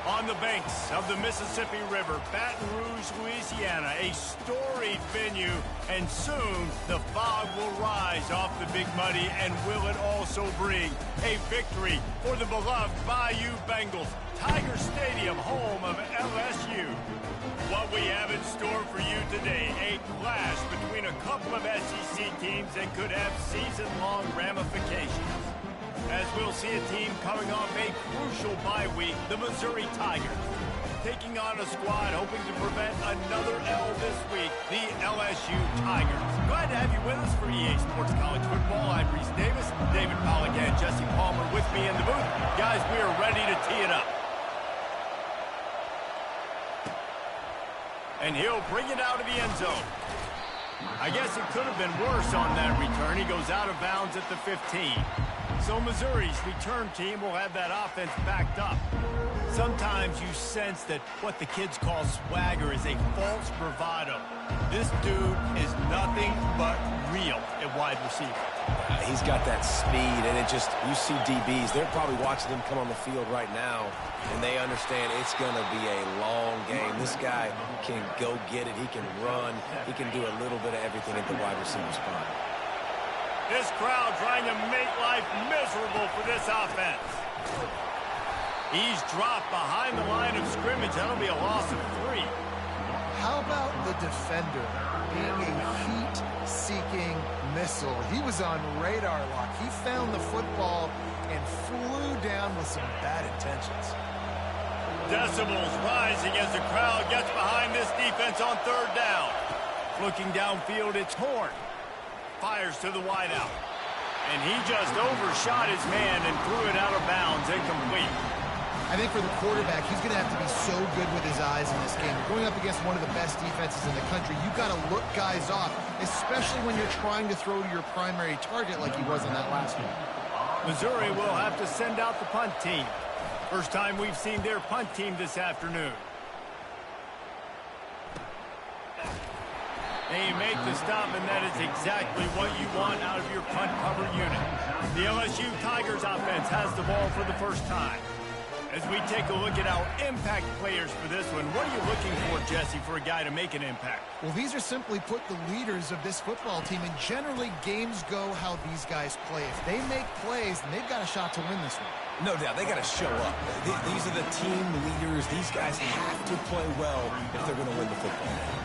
On the banks of the Mississippi River, Baton Rouge, Louisiana, a storied venue, and soon the fog will rise off the Big Muddy, and will it also bring a victory for the beloved Bayou Bengals, Tiger Stadium, home of LSU. What we have in store for you today, a clash between a couple of SEC teams that could have season-long ramifications. As we'll see a team coming off a crucial bye week, the Missouri Tigers, taking on a squad hoping to prevent another L this week, the LSU Tigers. Glad to have you with us for EA Sports College Football. I'm Reese Davis, David Pollack and Jesse Palmer with me in the booth. Guys, we are ready to tee it up. And he'll bring it out of the end zone. I guess it could have been worse on that return. He goes out of bounds at the 15. So Missouri's return team will have that offense backed up. Sometimes you sense that what the kids call swagger is a false bravado. This dude is nothing but real at wide receiver. He's got that speed, and you see DBs, they're probably watching him come on the field right now, and they understand it's going to be a long game. This guy can go get it. He can run. He can do a little bit of everything at the wide receiver spot. This crowd trying to make life miserable for this offense. He's dropped behind the line of scrimmage. That'll be a loss of 3. How about the defender being a heat-seeking missile? He was on radar lock. He found the football and flew down with some bad intentions. Decibels rising as the crowd gets behind this defense on 3rd down. Looking downfield, it's Horn. Fires to the wideout. And he just overshot his man and threw it out of bounds, incomplete. I think for the quarterback, he's going to have to be so good with his eyes in this game. Going up against one of the best defenses in the country, you've got to look guys off, especially when you're trying to throw to your primary target like he was in that last one. Missouri will have to send out the punt team. First time we've seen their punt team this afternoon. They make the stop, and that is exactly what you want out of your punt cover unit. The LSU Tigers offense has the ball for the first time. As we take a look at our impact players for this one, what are you looking for, Jesse, for a guy to make an impact? Well, these are simply put the leaders of this football team, and generally games go how these guys play. If they make plays, then they've got a shot to win this one. No doubt, they got to show up. These are the team leaders. These guys have to play well if they're going to win the football game.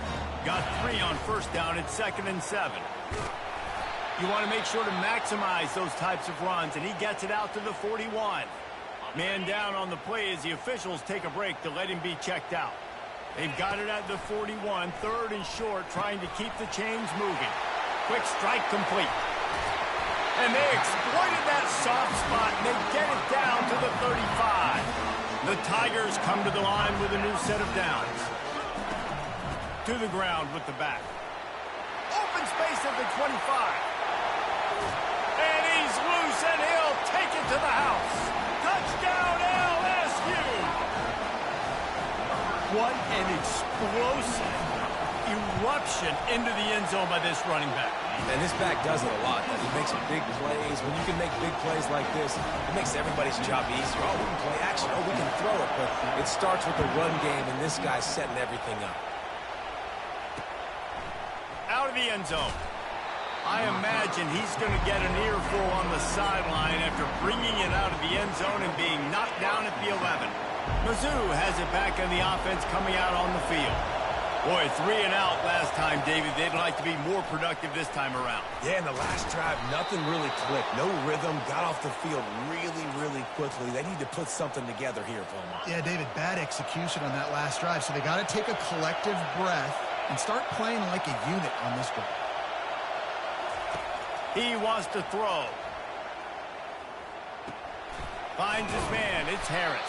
Got 3 on 1st down at 2nd and 7. You want to make sure to maximize those types of runs, and he gets it out to the 41. Man down on the play as the officials take a break to let him be checked out. They've got it at the 41, 3rd and short, trying to keep the chains moving. Quick strike complete. And they exploited that soft spot, and they get it down to the 35. The Tigers come to the line with a new set of downs. To the ground with the back. Open space at the 25. And he's loose, and he'll take it to the house. Touchdown, LSU! What an explosive eruption into the end zone by this running back. And this back does it a lot. He makes big plays. When you can make big plays like this, it makes everybody's job easier. Oh, we can play action. Oh, we can throw it. But it starts with the run game, and this guy's setting everything up. Out of the end zone. I imagine he's going to get an earful on the sideline after bringing it out of the end zone and being knocked down at the 11. Mizzou has it back on the offense coming out on the field. Boy, 3 and out last time, David. They'd like to be more productive this time around. Yeah, in the last drive, nothing really clicked. No rhythm, got off the field really, really quickly. They need to put something together here, Palmer. Yeah, David, bad execution on that last drive, so they got to take a collective breath and start playing like a unit on this drive. He wants to throw. Finds his man. It's Harris.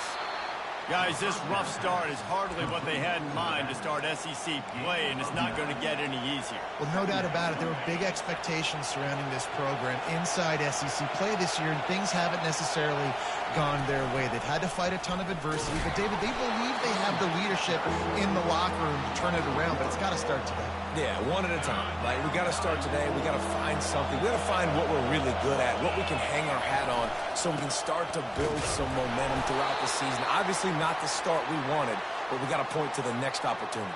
Guys, this rough start is hardly what they had in mind to start SEC play, and it's not going to get any easier. Well, no doubt about it. There were big expectations surrounding this program inside SEC play this year, and things haven't necessarily gone their way. They've had to fight a ton of adversity, but, David, they believe they have the leadership in the locker room to turn it around, but it's got to start today. Yeah, one at a time. Like, we got to start today. We got to find something. We got to find what we're really good at, what we can hang our hat on, so we can start to build some momentum throughout the season. Obviously, not the start we wanted, but we got to point to the next opportunity.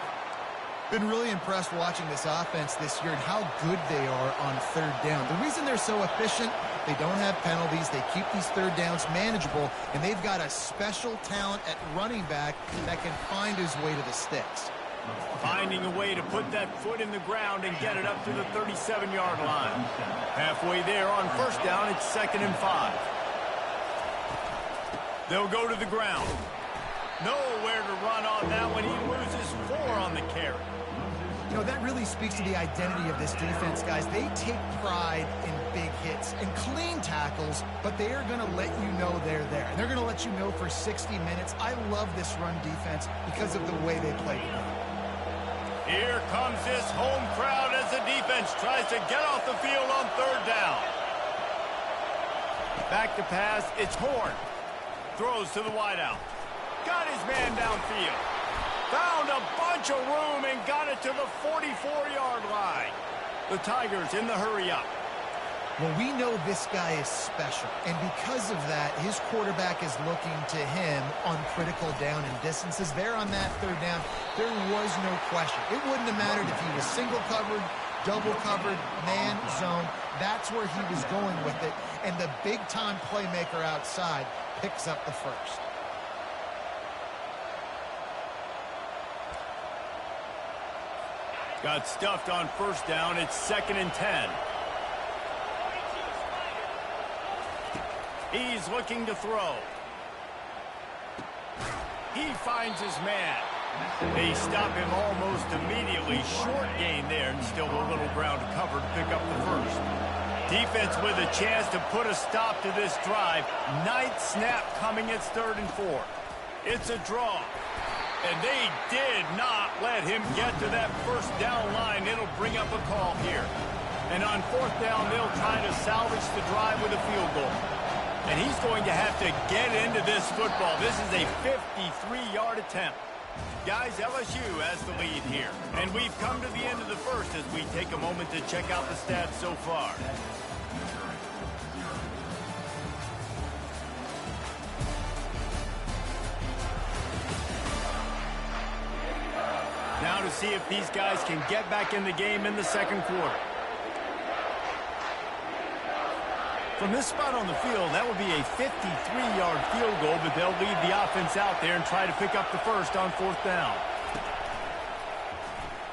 Been really impressed watching this offense this year and how good they are on third down. The reason they're so efficient, they don't have penalties, they keep these third downs manageable, and they've got a special talent at running back that can find his way to the sticks. Finding a way to put that foot in the ground and get it up to the 37-yard line. Halfway there on first down, it's 2nd and 5. They'll go to the ground. Nowhere to run on that one. He loses 4 on the carry. You know, that really speaks to the identity of this defense, guys. They take pride in big hits and clean tackles, but they are going to let you know they're there. And they're going to let you know for 60 minutes. I love this run defense because of the way they play today. Here comes this home crowd as the defense tries to get off the field on third down. Back to pass, it's Horn. Throws to the wideout. Got his man downfield. Found a bunch of room and got it to the 44-yard line. The Tigers in the hurry-up. Well, we know this guy is special, and because of that, his quarterback is looking to him on critical down and distances. There on that third down, there was no question. It wouldn't have mattered if he was single covered, double covered, man, zone. That's where he was going with it, and the big-time playmaker outside picks up the first. Got stuffed on first down. It's 2nd and 10. He's looking to throw. He finds his man. They stop him almost immediately. Short gain there, and still a little ground to cover to pick up the first. Defense with a chance to put a stop to this drive. Ninth snap coming. It's 3rd and 4. It's a draw. And they did not let him get to that first down line. It'll bring up a call here. And on 4th down, they'll try to salvage the drive with a field goal. And he's going to have to get into this football. This is a 53-yard attempt. Guys, LSU has the lead here. And we've come to the end of the first as we take a moment to check out the stats so far. Now to see if these guys can get back in the game in the second quarter. From this spot on the field, that would be a 53-yard field goal, but they'll lead the offense out there and try to pick up the first on 4th down.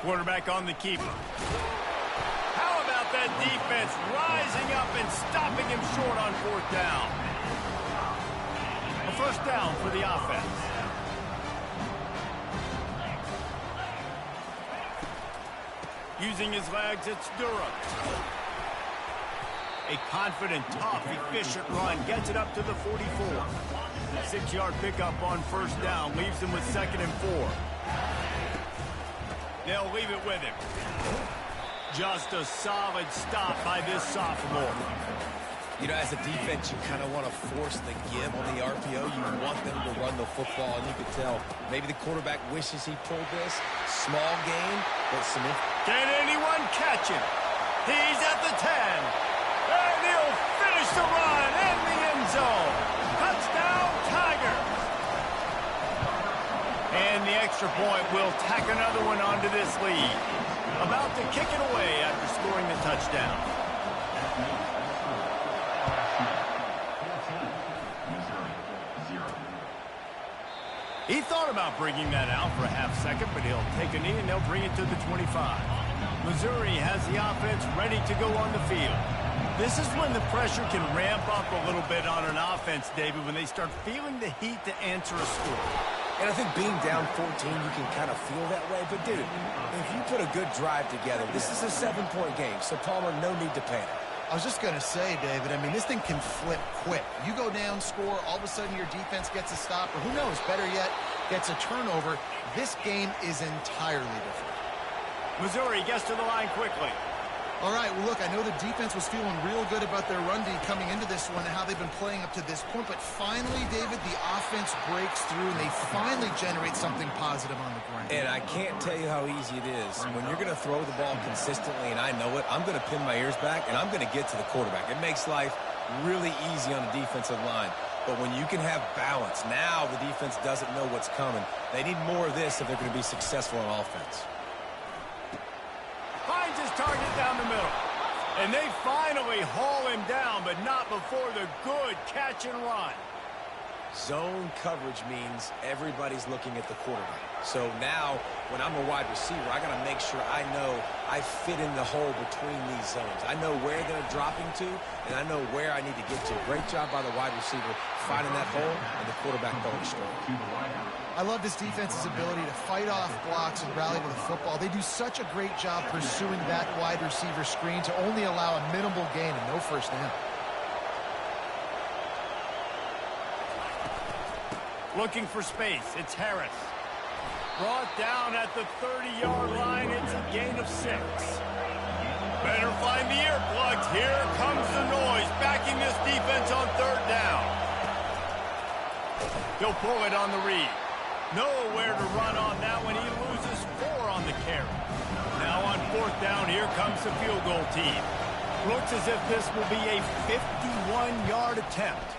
Quarterback on the keeper. How about that defense rising up and stopping him short on 4th down? A first down for the offense. Using his legs, it's Durham. A confident, tough, efficient run. Gets it up to the 44. 6-yard pickup on first down. Leaves him with 2nd and 4. They'll leave it with him. Just a solid stop by this sophomore. You know, as a defense, you kind of want to force the give on the RPO. You want them to run the football, and you can tell maybe the quarterback wishes he pulled this. Small gain, but some... Can anyone catch him? He's at the 10. And he'll finish the run in the end zone. Touchdown, Tigers. And the extra point will tack another one onto this lead. About to kick it away after scoring the touchdown. He thought about bringing that out for a half second, but he'll take a knee and they'll bring it to the 25. Missouri has the offense ready to go on the field. This is when the pressure can ramp up a little bit on an offense, David, when they start feeling the heat to answer a score. And I think being down 14, you can kind of feel that way. But, dude, if you put a good drive together, this is a 7-point game, so Palmer, no need to panic. I was just going to say, David, I mean, this thing can flip quick. You go down, score, all of a sudden your defense gets a stop, or who knows, better yet, gets a turnover. This game is entirely different. Missouri gets to the line quickly. All right, well, look, I know the defense was feeling real good about their run D coming into this one and how they've been playing up to this point, but finally, David, the offense breaks through and they finally generate something positive on the ground. And I can't tell you how easy it is. When you're going to throw the ball consistently, and I know it, I'm going to pin my ears back, and I'm going to get to the quarterback. It makes life really easy on the defensive line. But when you can have balance, now the defense doesn't know what's coming. They need more of this if they're going to be successful on offense. Finds his target down the middle. And they finally haul him down, but not before the good catch and run. Zone coverage means everybody's looking at the quarterback. So now, when I'm a wide receiver, I got to make sure I know I fit in the hole between these zones. I know where they're dropping to, and I know where I need to get to. Great job by the wide receiver finding that hole, and the quarterback going straight. I love this defense's ability to fight off blocks and rally to the football. They do such a great job pursuing that wide receiver screen to only allow a minimal gain and no first down. Looking for space. It's Harris. Brought down at the 30-yard line. It's a gain of 6. Better find the earplugs. Here comes the noise, backing this defense on 3rd down. He'll pull it on the read. Nowhere to run on that one. He loses 4 on the carry. Now on 4th down, here comes the field goal team. Looks as if this will be a 51-yard attempt.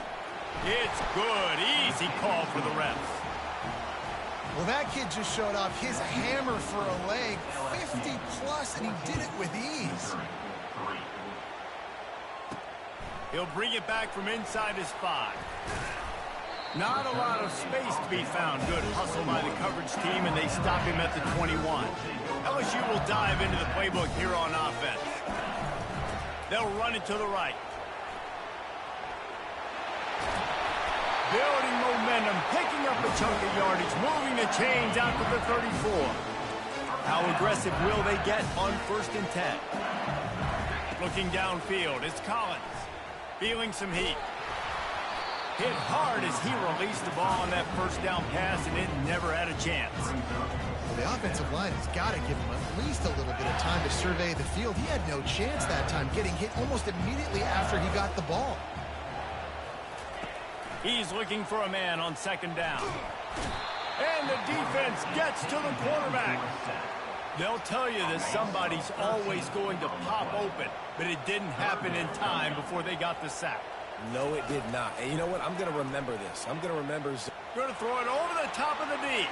It's good. Easy call for the refs. Well, that kid just showed off his hammer for a leg, 50-plus, and he did it with ease. He'll bring it back from inside his 5. Not a lot of space to be found. Good hustle by the coverage team, and they stop him at the 21. LSU will dive into the playbook here on offense. They'll run it to the right. Building momentum, picking up a chunk of yardage, moving the chains out to the 34. How aggressive will they get on 1st and 10? Looking downfield, it's Collins. Feeling some heat. Hit hard as he released the ball on that 1st down pass, and it never had a chance. Well, the offensive line has got to give him at least a little bit of time to survey the field. He had no chance that time, getting hit almost immediately after he got the ball. He's looking for a man on 2nd down. And the defense gets to the quarterback. They'll tell you that somebody's always going to pop open, but it didn't happen in time before they got the sack. No, it did not. And you know what? I'm going to remember this. I'm going to remember. Going to throw it over the top of the D.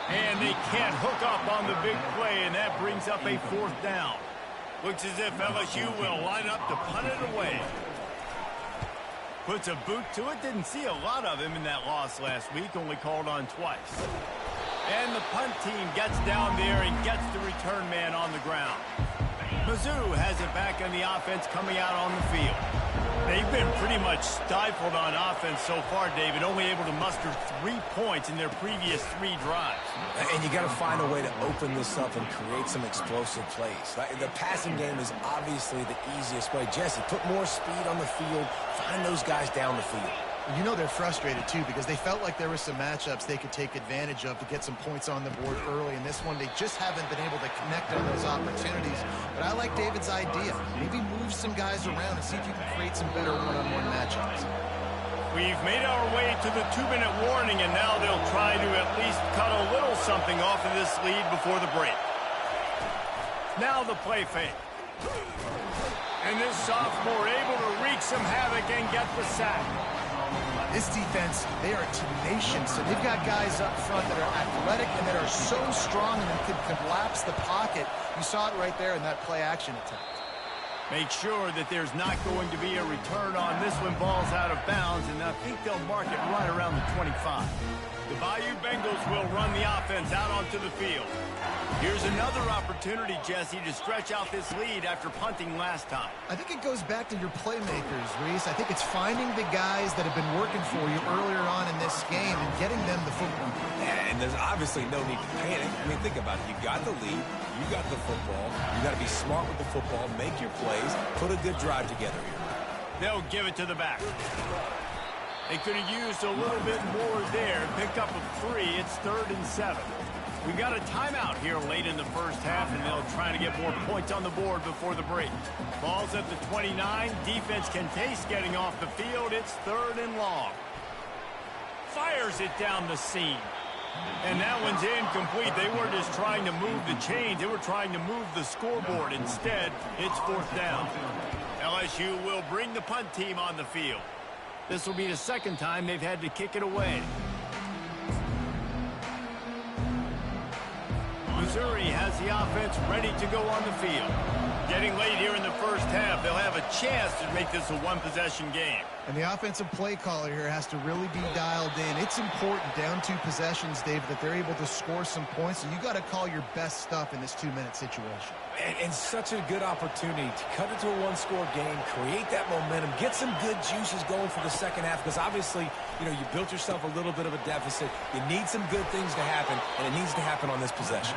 And they can't hook up on the big play, and that brings up a 4th down. Looks as if LSU will line up to punt it away. Puts a boot to it. Didn't see a lot of him in that loss last week. Only called on twice. And the punt team gets down there and gets the return man on the ground. Mizzou has it back on the offense coming out on the field. They've been pretty much stifled on offense so far, David. Only able to muster 3 points in their previous 3 drives. And you got to find a way to open this up and create some explosive plays. The passing game is obviously the easiest way. Jesse, put more speed on the field. Find those guys down the field. You know they're frustrated, too, because they felt like there were some matchups they could take advantage of to get some points on the board early. In this one, they just haven't been able to connect on those opportunities. But I like David's idea. Maybe move some guys around and see if you can create some better one-on-one matchups. We've made our way to the 2-minute warning, and now they'll try to at least cut a little something off of this lead before the break. Now the play fake. And this sophomore able to wreak some havoc and get the sack. This defense, they are tenacious, and they've got guys up front that are athletic and that are so strong and can collapse the pocket. You saw it right there in that play-action attempt. Make sure that there's not going to be a return on this when ball's out of bounds, and I think they'll mark it right around the 25. The Bayou Bengals will run the offense out onto the field. Here's another opportunity, Jesse, to stretch out this lead after punting last time. I think it goes back to your playmakers, Reese. I think it's finding the guys that have been working for you earlier on in this game and getting them the football. Yeah, and there's obviously no need to panic. I mean, think about it. You got the lead. You got the football. You got to be smart with the football. Make your plays. Put a good drive together here. They'll give it to the back. They could have used a little bit more there. Picked up a 3. It's 3rd and 7. We got a timeout here late in the first half, and they'll try to get more points on the board before the break. Ball's at the 29. Defense can taste getting off the field. It's 3rd and long. Fires it down the seam. And that one's incomplete. They weren't just trying to move the chains. They were trying to move the scoreboard. Instead, it's 4th down. LSU will bring the punt team on the field. This will be the 2nd time they've had to kick it away. Missouri has the offense ready to go on the field. Getting late here in the first half, they'll have a chance to make this a one-possession game. And the offensive play caller here has to really be dialed in. It's important down 2 possessions, Dave, that they're able to score some points. So you got to call your best stuff in this 2-minute situation. And such a good opportunity to cut it to a one-score game, create that momentum, get some good juices going for the second half. Because obviously, you built yourself a little bit of a deficit. You need some good things to happen, and it needs to happen on this possession.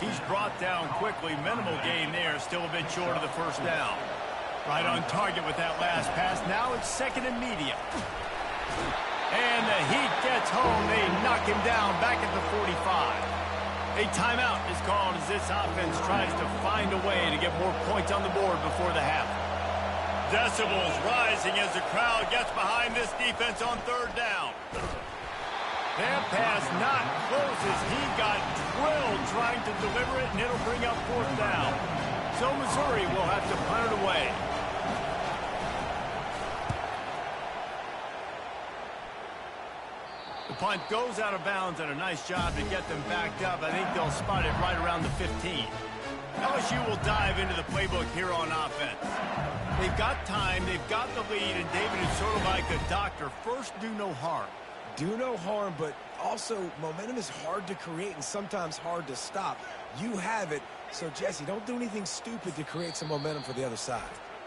He's brought down quickly. Minimal gain there. Still a bit short of the first down. Right on target with that last pass. Now it's 2nd and medium. And the Heat gets home. They knock him down back at the 45. A timeout is called as this offense tries to find a way to get more points on the board before the half. Decibels rising as the crowd gets behind this defense on 3rd down. That pass not close as he got drilled trying to deliver it, and it'll bring up 4th down. So Missouri will have to punt it away. The punt goes out of bounds, and a nice job to get them backed up. I think they'll spot it right around the 15. LSU will dive into the playbook here on offense. They've got time, they've got the lead, and David is sort of like a doctor. First, do no harm. Do no harm, but also momentum is hard to create and sometimes hard to stop. You have it, so Jesse, don't do anything stupid to create some momentum for the other side.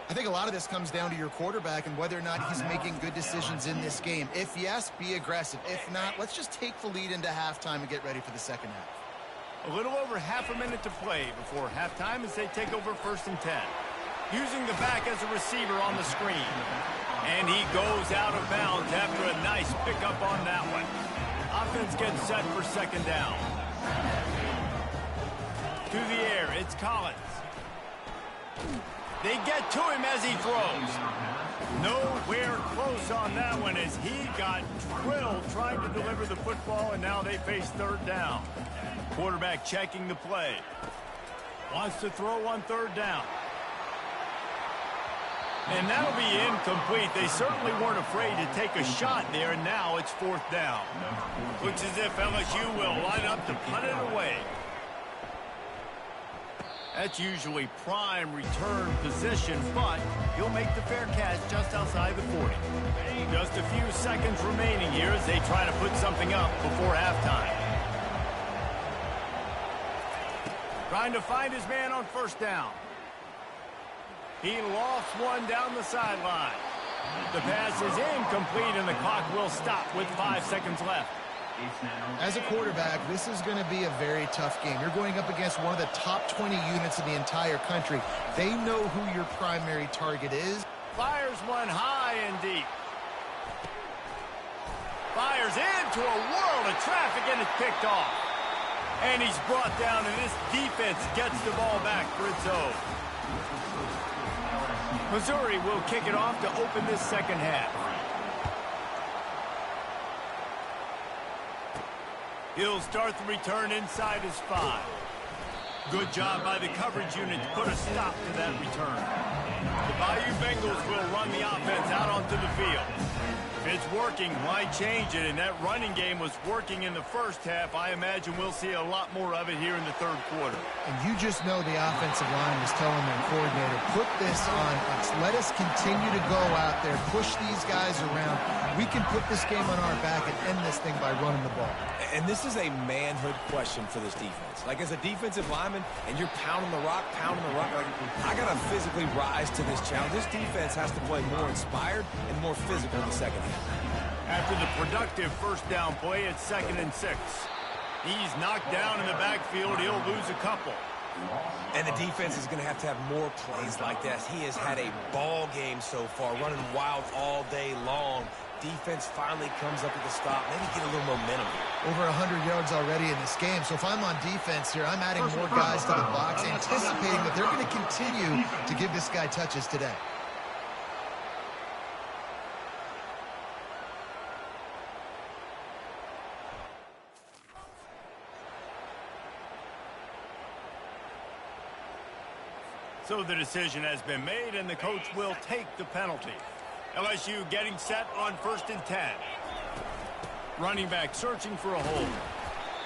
I think a lot of this comes down to your quarterback and whether or not he's making good decisions in this game. If yes, be aggressive. If not, let's just take the lead into halftime and get ready for the second half. A little over half a minute to play before halftime as they take over 1st and 10. Using the back as a receiver on the screen. And he goes out of bounds after a nice pickup on that one. Offense gets set for 2nd down. Through the air, it's Collins. They get to him as he throws. Nowhere close on that one as he got drilled trying to deliver the football, and now they face 3rd down. Quarterback checking the play. Wants to throw on 3rd down. And that'll be incomplete. They certainly weren't afraid to take a shot there, and now it's 4th down. Looks as if LSU will line up to punt it away. That's usually prime return position, but he'll make the fair catch just outside the 40. Just a few seconds remaining here as they try to put something up before halftime. Trying to find his man on 1st down. He lost one down the sideline. The pass is incomplete, and the clock will stop with 5 seconds left. As a quarterback, this is going to be a very tough game. You're going up against one of the top 20 units in the entire country. They know who your primary target is. Fires one high and deep. Fires into a world of traffic, and it's picked off. And he's brought down, and this defense gets the ball back for its own. Missouri will kick it off to open this second half. He'll start the return inside his 5. Good job by the coverage unit to put a stop to that return. The Bayou Bengals will run the offense out onto the field. If it's working, why change it? And that running game was working in the first half. I imagine we'll see a lot more of it here in the 3rd quarter. And you just know the offensive line was telling their coordinator, put this on us. Let us continue to go out there, push these guys around. We can put this game on our back and end this thing by running the ball. And this is a manhood question for this defense. Like, as a defensive lineman, and you're pounding the rock, like, I got to physically rise to this challenge. This defense has to play more inspired and more physical in the second half. After the productive 1st down play, it's 2nd and 6. He's knocked down in the backfield. He'll lose a couple. And the defense is going to have more plays like this. He has had a ball game so far, running wild all day long. defense finally comes up with a stop, maybe get a little momentum here. Over 100 yards already in this game. So if I'm on defense here, I'm adding more guys to the box, anticipating that they're going to continue to give this guy touches today. So the decision has been made, and the coach will take the penalty. LSU getting set on 1st and 10. Running back searching for a hole.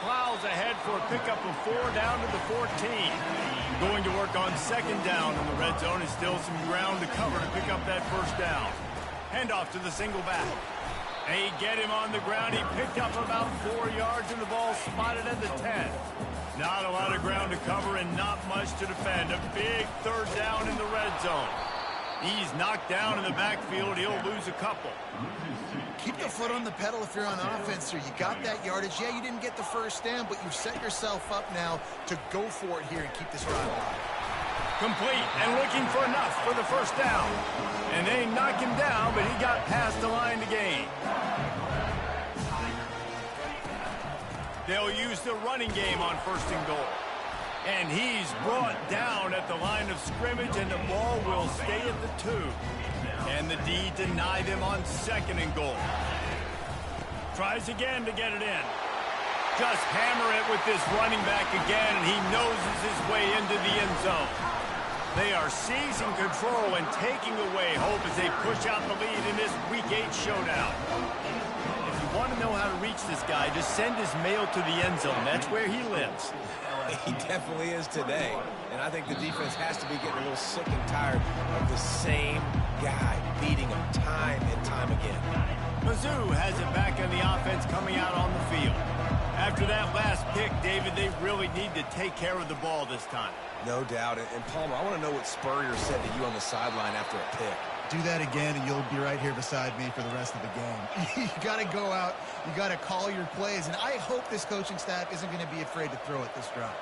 Plows ahead for a pickup of 4 down to the 14. Going to work on 2nd down in the red zone, and still some ground to cover to pick up that 1st down. Handoff to the single back. They get him on the ground. He picked up about 4 yards, and the ball spotted at the 10. Not a lot of ground to cover and not much to defend. A big 3rd down in the red zone. He's knocked down in the backfield. He'll lose a couple. Keep the foot on the pedal if you're on offense here. You got that yardage. Yeah, you didn't get the 1st down, but you've set yourself up now to go for it here and keep this drive alive. Complete and looking for enough for the 1st down. And they knock him down, but he got past the line to gain. They'll use the running game on 1st and goal. And he's brought down at the line of scrimmage, and the ball will stay at the 2. And the D deny them on 2nd and goal. Tries again to get it in. Just hammer it with this running back again, and he noses his way into the end zone. They are seizing control and taking away hope as they push out the lead in this Week 8 showdown. Want to know how to reach this guy, just send his mail to the end zone. That's where he lives. He definitely is today. And I think the defense has to be getting a little sick and tired of the same guy beating him time and time again. Mizzou has it back on the offense coming out on the field. After that last pick, David, they really need to take care of the ball this time. No doubt. And Palmer, I want to know what Spurrier said to you on the sideline after a pick. Do that again, and you'll be right here beside me for the rest of the game. You got to go out. You got to call your plays, and I hope this coaching staff isn't going to be afraid to throw it this drive.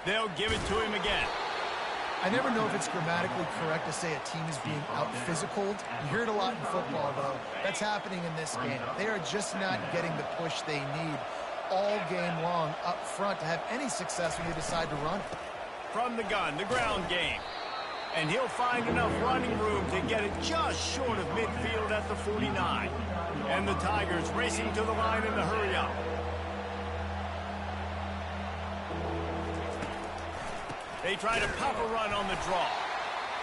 They'll give it to him again. I never know if it's grammatically correct to say a team is being out-physicaled. You hear it a lot in football, though. That's happening in this game. They are just not getting the push they need all game long up front to have any success when they decide to run it. From the gun, the ground game. And he'll find enough running room to get it just short of midfield at the 49. And the Tigers racing to the line in the hurry-up. They try to pop a run on the draw.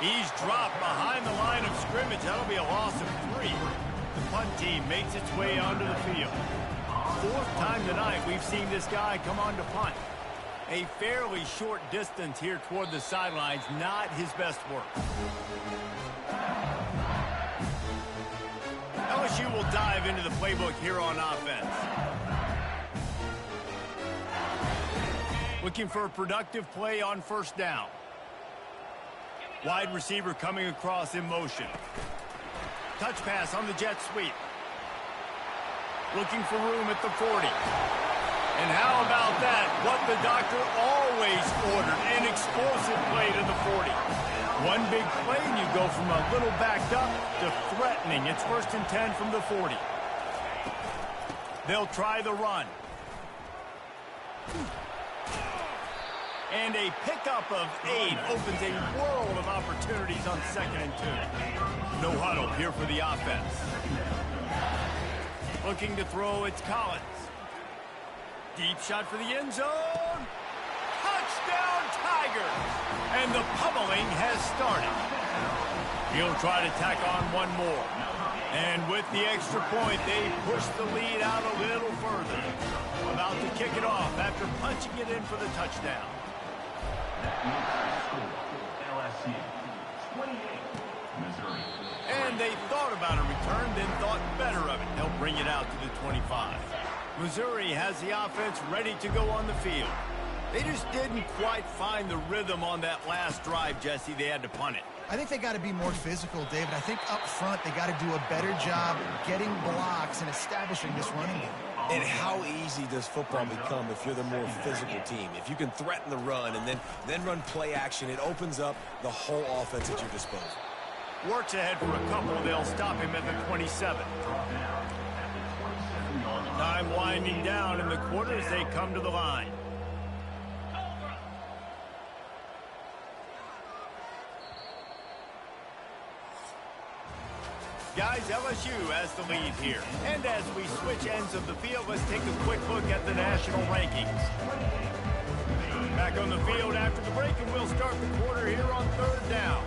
He's dropped behind the line of scrimmage. That'll be a loss of 3. The punt team makes its way onto the field. 4th time tonight we've seen this guy come on to punt. A fairly short distance here toward the sidelines, not his best work. LSU will dive into the playbook here on offense. Looking for a productive play on 1st down. Wide receiver coming across in motion. Touch pass on the jet sweep. Looking for room at the 40. And how about that? What the doctor always ordered, an explosive play to the 40. One big play and you go from a little backed up to threatening. It's 1st and 10 from the 40. They'll try the run. And a pickup of 8 opens a world of opportunities on 2nd and 2. No huddle here for the offense. Looking to throw, it's Collins. Deep shot for the end zone. Touchdown, Tigers! And the pummeling has started. He'll try to tack on one more. And with the extra point, they push the lead out a little further. About to kick it off after punching it in for the touchdown. LSU 28, Missouri. And they thought about a return, then thought better of it. They'll bring it out to the 25. Missouri has the offense ready to go on the field. They just didn't quite find the rhythm on that last drive, Jesse. They had to punt it. I think they got to be more physical, David. I think up front they got to do a better job getting blocks and establishing this running game. And how easy does football become if you're the more physical team? If you can threaten the run and then run play action, it opens up the whole offense at your disposal. Works ahead for a couple. They'll stop him at the 27. Time winding down in the quarter as they come to the line. Guys, LSU has the lead here. And as we switch ends of the field, let's take a quick look at the national rankings. Back on the field after the break, and we'll start the quarter here on 3rd down.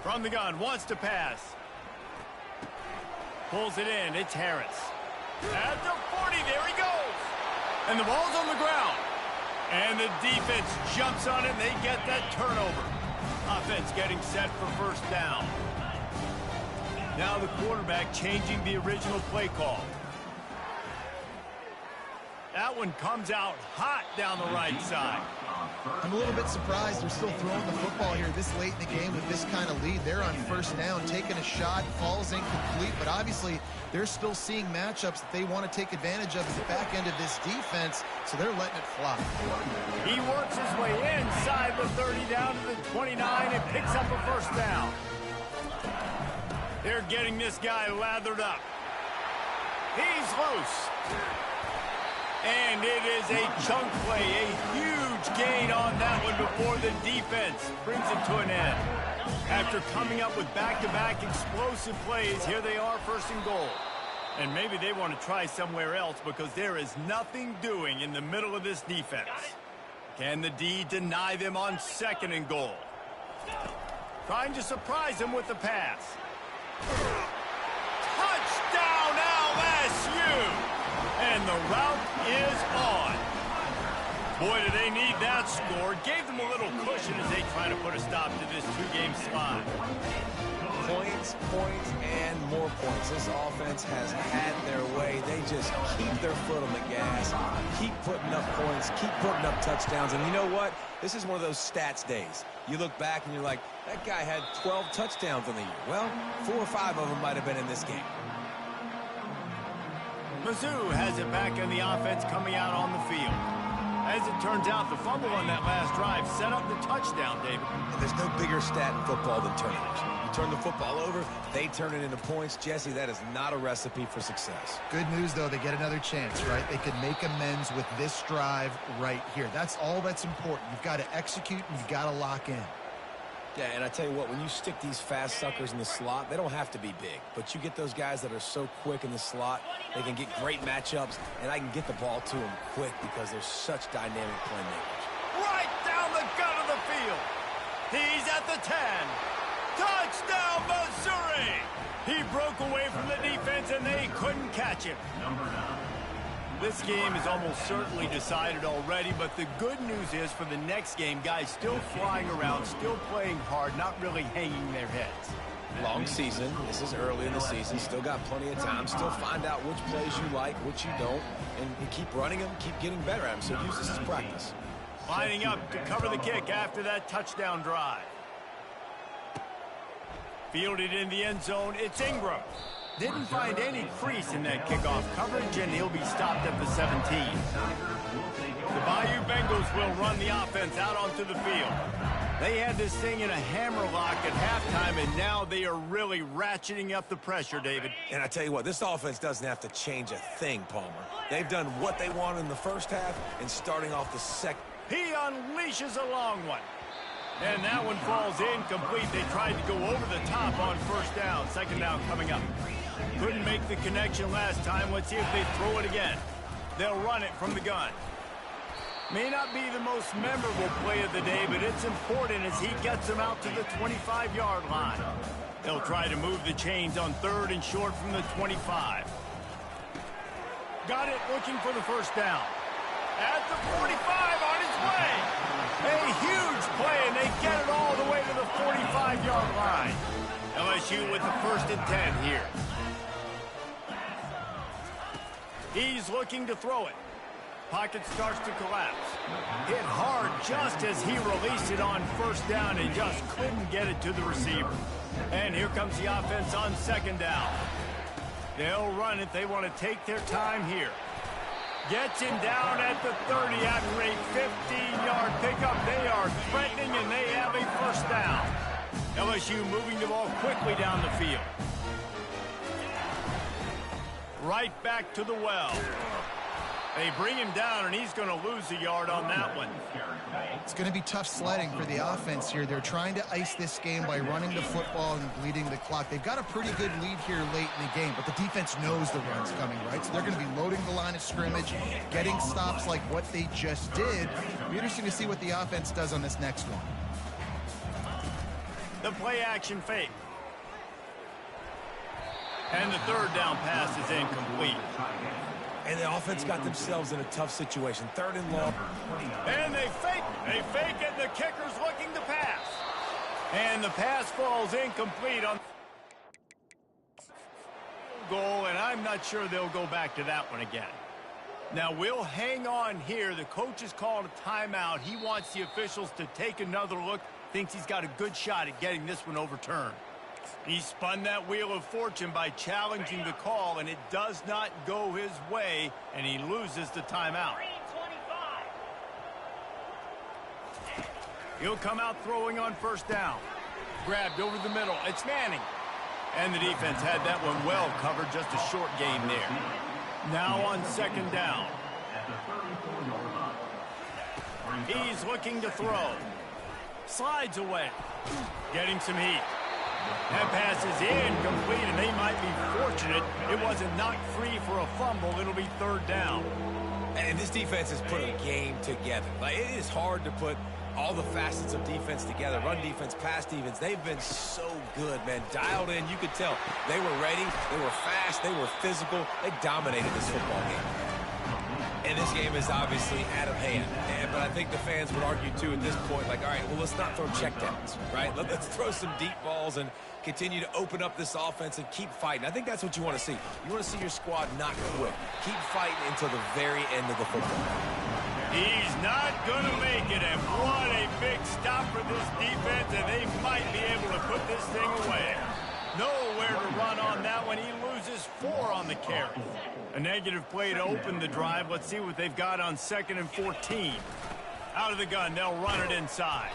From the gun, wants to pass. Pulls it in, it's Harris. At the 40, there he goes. And the ball's on the ground. And the defense jumps on it, and they get that turnover. Offense getting set for 1st down. Now the quarterback changing the original play call. That one comes out hot down the right side. I'm a little bit surprised they're still throwing the football here this late in the game with this kind of lead. They're on 1st down, taking a shot, falls incomplete, but obviously they're still seeing matchups that they want to take advantage of at the back end of this defense, so they're letting it fly. He works his way inside the 30 down to the 29 and picks up a 1st down. They're getting this guy lathered up. He's loose. And it is a chunk play, a huge gain on that one before the defense brings it to an end. After coming up with back-to-back explosive plays, here they are 1st and goal. And maybe they want to try somewhere else because there is nothing doing in the middle of this defense. Can the D deny them on 2nd and goal? Trying to surprise them with the pass. Touchdown LSU! And the route is on. Boy, do they need that score. Gave them a little cushion as they try to put a stop to this 2-game slide. Points, points, and more points. This offense has had their way. They just keep their foot on the gas, keep putting up points, keep putting up touchdowns. And you know what? This is one of those stats days. You look back and you're like, that guy had 12 touchdowns in the year. Well, 4 or 5 of them might have been in this game. Mizzou has it back in the offense coming out on the field. As it turns out, the fumble on that last drive set up the touchdown, David. And there's no bigger stat in football than turnovers. You turn the football over, they turn it into points. Jesse, that is not a recipe for success. Good news, though, they get another chance, right? They can make amends with this drive right here. That's all that's important. You've got to execute and you've got to lock in. Yeah, and I tell you what, when you stick these fast suckers in the slot, they don't have to be big. But you get those guys that are so quick in the slot, they can get great matchups, and I can get the ball to them quick because they're such dynamic playmakers. Right down the gut of the field. He's at the 10. Touchdown, Missouri! He broke away from the defense, and they couldn't catch him. This game is almost certainly decided already, but the good news is for the next game, guys still flying around, still playing hard, not really hanging their heads. Long season. This is early in the season. Still got plenty of time. Still find out which plays you like, which you don't, and keep running them, keep getting better at them. So use this as practice. Lining up to cover the kick after that touchdown drive. Fielded in the end zone, it's Ingram. Didn't find any crease in that kickoff coverage, and he'll be stopped at the 17. The Bayou Bengals will run the offense out onto the field. They had this thing in a hammerlock at halftime, and now they are really ratcheting up the pressure, David. And I tell you what, this offense doesn't have to change a thing, Palmer. They've done what they wanted in the first half, and starting off the second. He unleashes a long one. And that one falls incomplete. They tried to go over the top on 1st down. 2nd down coming up. Couldn't make the connection last time. Let's see if they throw it again. They'll run it from the gun. May not be the most memorable play of the day, but it's important as he gets them out to the 25-yard line. They'll try to move the chains on 3rd and short from the 25. Got it, looking for the 1st down. At the 45, on his way. A huge play, and they get it all the way to the 45-yard line. LSU with the 1st and 10 here. He's looking to throw it. Pocket starts to collapse. Hit hard just as he released it on 1st down and just couldn't get it to the receiver. And here comes the offense on 2nd down. They'll run it. They want to take their time here. Gets him down at the 30 after a 15-yard pickup. They are threatening, and they have a 1st down. LSU moving the ball quickly down the field. Right back to the well. They bring him down, and he's going to lose a yard on that one. It's going to be tough sledding for the offense here. They're trying to ice this game by running the football and bleeding the clock. They've got a pretty good lead here late in the game, but the defense knows the run's coming, right? So they're going to be loading the line of scrimmage, getting stops like what they just did. It'll be interesting to see what the offense does on this next one. The play-action fake. And the third down pass is incomplete. And the offense got themselves in a tough situation. 3rd and long. And they fake it, and the kicker's looking to pass. And the pass falls incomplete on goal, and I'm not sure they'll go back to that one again. Now, we'll hang on here. The coach has called a timeout. He wants the officials to take another look. Thinks he's got a good shot at getting this one overturned. He spun that wheel of fortune by challenging the call, and it does not go his way, and he loses the timeout. He'll come out throwing on 1st down. Grabbed over the middle. It's Manning. And the defense had that one well covered. Just a short gain there. Now on 2nd down. He's looking to throw. Slides away. Getting some heat. That pass is incomplete, and they might be fortunate it wasn't knocked free for a fumble. It'll be 3rd down. And this defense has put a game together. Like, it is hard to put all the facets of defense together. Run defense, pass defense. They've been so good, man. Dialed in. You could tell they were ready. They were fast. They were physical. They dominated this football game. And this game is obviously out of hand. But I think the fans would argue, too, at this point, like, all right, well, let's not throw checkdowns, right? Let's throw some deep balls and continue to open up this offense and keep fighting. I think that's what you want to see. You want to see your squad not quit. Keep fighting until the very end of the football game. He's not going to make it, and what a big stop for this defense, and they might be able to put this thing away. Nowhere to run on that one. He loses 4 on the carry. A negative play to open the drive. Let's see what they've got on 2nd and 14. Out of the gun, they'll run it inside.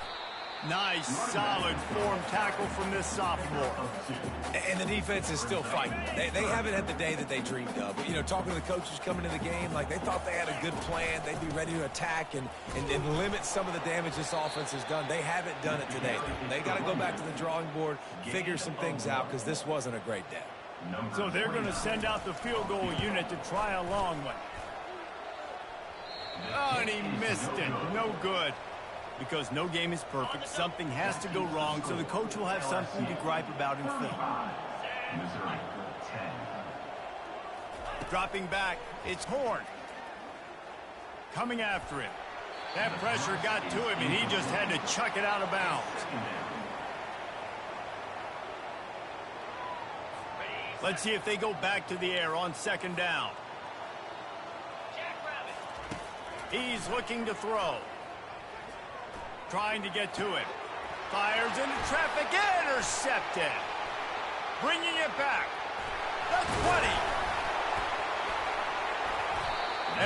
Nice, solid form tackle from this sophomore. And the defense is still fighting. They haven't had the day that they dreamed of. But, you know, talking to the coaches coming into the game, like they thought they had a good plan. They'd be ready to attack and limit some of the damage this offense has done. They haven't done it today. They got to go back to the drawing board, figure some things out, because this wasn't a great day. So they're going to send out the field goal unit to try a long one. Oh, and he missed it. No good. Because no game is perfect, something has to go wrong, so the coach will have something to gripe about in film. Dropping back, it's Horn. Coming after him. That pressure got to him, and he just had to chuck it out of bounds. Let's see if they go back to the air on 2nd down. He's looking to throw. Trying to get to it. Fires into traffic. Intercepted. Bringing it back. The 20.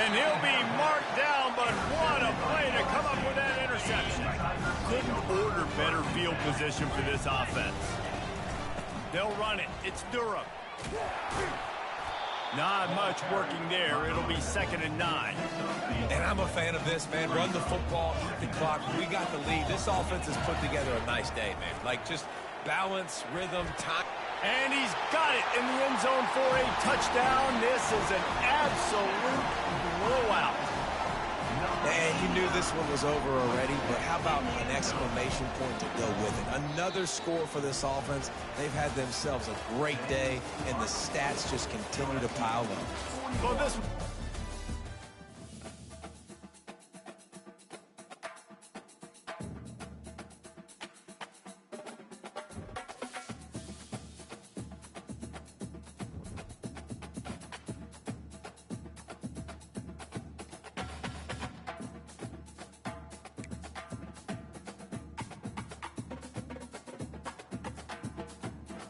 And he'll be marked down, but what a play to come up with that interception. Couldn't order better field position for this offense. They'll run it. It's Durham. Not much working there. It'll be 2nd and 9. And I'm a fan of this, man. Run the football, eat the clock. We got the lead. This offense has put together a nice day, man. Like, just balance, rhythm, time. And he's got it in the end zone for a touchdown. This is an absolute blowout. And you knew this one was over already, but how about an exclamation point to go with it? Another score for this offense. They've had themselves a great day, and the stats just continue to pile up. Well, this